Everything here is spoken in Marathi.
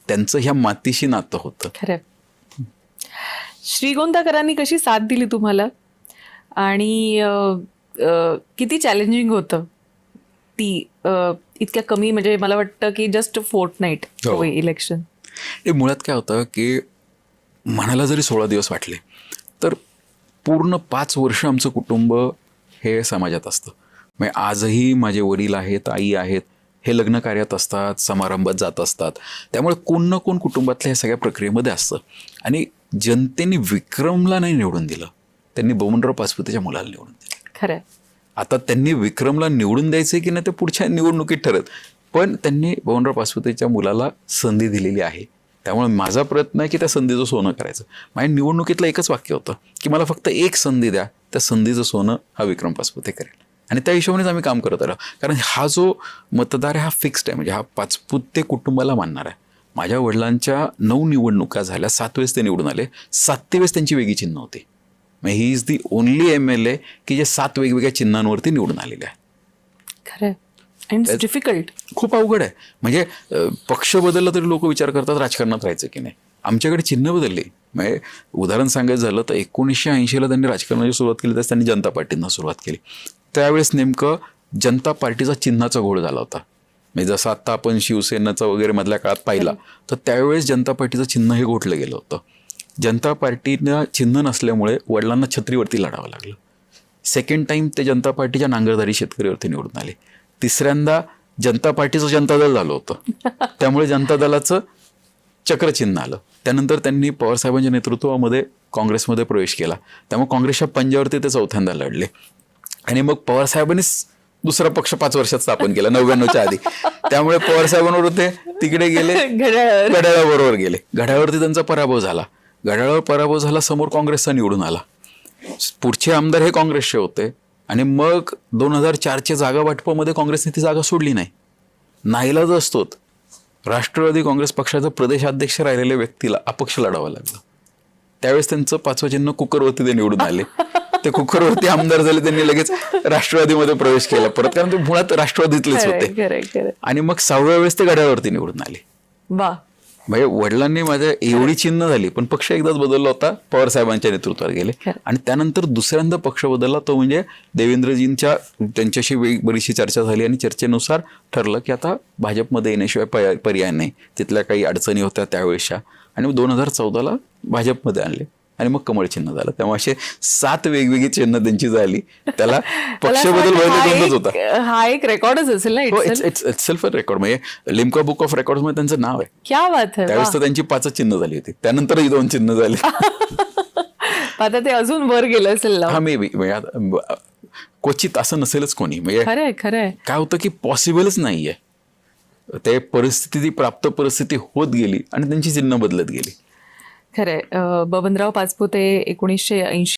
त्यांचं ह्या मातीशी नातं होतं. खरं. श्रीगोंदाकरांनी कशी साथ दिली तुम्हाला आणि किती चॅलेंजिंग होतं ती इतक्या कमी, म्हणजे मला वाटतं की जस्ट फोर्टनाईट इलेक्शन. मुळात काय होतं की म्हणायला जरी 16 दिवस वाटले तर पूर्ण 5 वर्ष आमचं कुटुंब हे समाजात असतं. म्हणजे आजही माझे वडील आहेत, आई आहेत, हे लग्न कार्यात असतात, समारंभात जात असतात. त्यामुळे कोण ना कोण कुटुंबातल्या ह्या सगळ्या प्रक्रियेमध्ये असतं. आणि जनतेने विक्रमला नाही निवडून दिलं, त्यांनी बबनराव पाचपुतेच्या मुलाला निवडून दिलं. खरं. आता त्यांनी विक्रमला निवडून द्यायचं की नाही ते पुढच्या निवडणुकीत ठरत, पण त्यांनी बबनराव पाचपुतेच्या मुलाला संधी दिलेली आहे. त्यामुळे माझा प्रयत्न आहे की त्या संधीचं सोनं करायचं. माझ्या निवडणुकीतलं एकच वाक्य होतं की मला फक्त एक संधी द्या, त्या संधीचं सोनं हा विक्रम पाचपुते करेल. आणि त्या हिशोबानेच आम्ही काम करत आलो. कारण हा जो मतदार आहे हा फिक्स्ड आहे, म्हणजे हा पाचपुते कुटुंबाला मानणार आहे. माझ्या वडिलांच्या 9 निवडणुका झाल्या, 7 वेळेस ते निवडून आले. 7 वेळेस त्यांची वेगळी चिन्ह होती. मग he is the only MLA की जे 7 वेगवेगळ्या चिन्हांवरती निवडून आलेले आहे. खरं. And it's difficult. खूप अवघड आहे. म्हणजे पक्ष बदलला तरी लोक विचार करतात राजकारणात राहायचं की नाही. आमच्याकडे चिन्ह बदलली. म्हणजे उदाहरण सांगायचं झालं तर 1980ला त्यांनी राजकारणाची सुरुवात केली, त्याच त्यांनी जनता पार्टीनं सुरुवात केली. त्यावेळेस नेमकं जनता पार्टीचा चिन्हाचा घोळ झाला होता. म्हणजे जसं आत्ता आपण शिवसेनेचा वगैरे मधल्या काळात पाहिला तर त्यावेळेस जनता पार्टीचं चिन्ह हे घोटलं गेलं होतं. जनता पार्टीनं चिन्ह नसल्यामुळे वडिलांना छत्रीवरती लढावं लागलं. सेकंड टाईम ते जनता पार्टीच्या नांगरधारी शेतकरीवरती निवडून आले. तिसऱ्यांदा जनता पार्टीचं जनता दल झालं होतं, त्यामुळे जनता दलाचं चक्रचिन्ह आलं. त्यानंतर त्यांनी पवारसाहेबांच्या नेतृत्वामध्ये काँग्रेसमध्ये प्रवेश केला. त्यामुळे काँग्रेसच्या पंजावरती ते चौथ्यांदा लढले. आणि मग पवारसाहेबांनीच दुसरा पक्ष 5 वर्षात स्थापन केला 99च्या आधी. त्यामुळे पवारसाहेबांवर ते तिकडे गेले, घड्याळाबरोबर गेले. घड्याळावरती त्यांचा पराभव झाला. घड्याळावर पराभव झाला, समोर काँग्रेसचा निवडून आला. पुढचे आमदार हे काँग्रेसचे होते. आणि मग 2004च्या जागा वाटपामध्ये काँग्रेसने ती जागा सोडली नाही. नाईलाज असतोच राष्ट्रवादी काँग्रेस पक्षाचा प्रदेशाध्यक्ष राहिलेल्या व्यक्तीला अपक्ष लढावं लागलं. त्यावेळेस त्यांचं 5वं चिन्ह कुकरवरती ते निवडून आले. ते कुकरवरती आमदार झाले, त्यांनी लगेच राष्ट्रवादीमध्ये प्रवेश केला परत, कारण ते मुळात राष्ट्रवादीतलेच होते. आणि मग 6व्या वेळेस ते घड्याळावरती निवडून आले. म्हणजे वडिलांनी माझ्या एवढी चिन्ह झाली, पण पक्ष एकदाच बदलला होता, पवार साहेबांच्या नेतृत्वात गेले. आणि त्यानंतर दुसऱ्यांदा पक्ष बदलला, तो म्हणजे देवेंद्रजींच्या त्यांच्याशी बरीचशी चर्चा झाली आणि चर्चेनुसार ठरलं की आता भाजपमध्ये येण्याशिवाय पर्याय नाही. तिथल्या काही अडचणी होत्या त्यावेळेसच्या, आणि 2014ला भाजपमध्ये आणले आणि मग कमळ चिन्ह झालं. त्यामुळे असे 7 वेगवेगळी चिन्ह त्यांची झाली. त्याला पक्ष बदल व्हायला होता. हा एक रेकॉर्डच असेल ना. It's self record. म्हणजे लिम्का बुक ऑफ रेकॉर्ड मध्ये त्यांचं नाव आहे. क्या बात आहे. त्यावेळेस तर त्यांची 5 चिन्ह झाली होती, त्यानंतरही 2 चिन्ह झाली. आता ते अजून वर गेलं असेल. हा मे बी. क्वचित असं नसेलच कोणी. म्हणजे खरंय काय होतं की पॉसिबलच नाहीये. ते परिस्थिती, प्राप्त परिस्थिती होत गेली आणि त्यांची चिन्ह बदलत गेली. खरंय. बबनराव पाचपुते 1980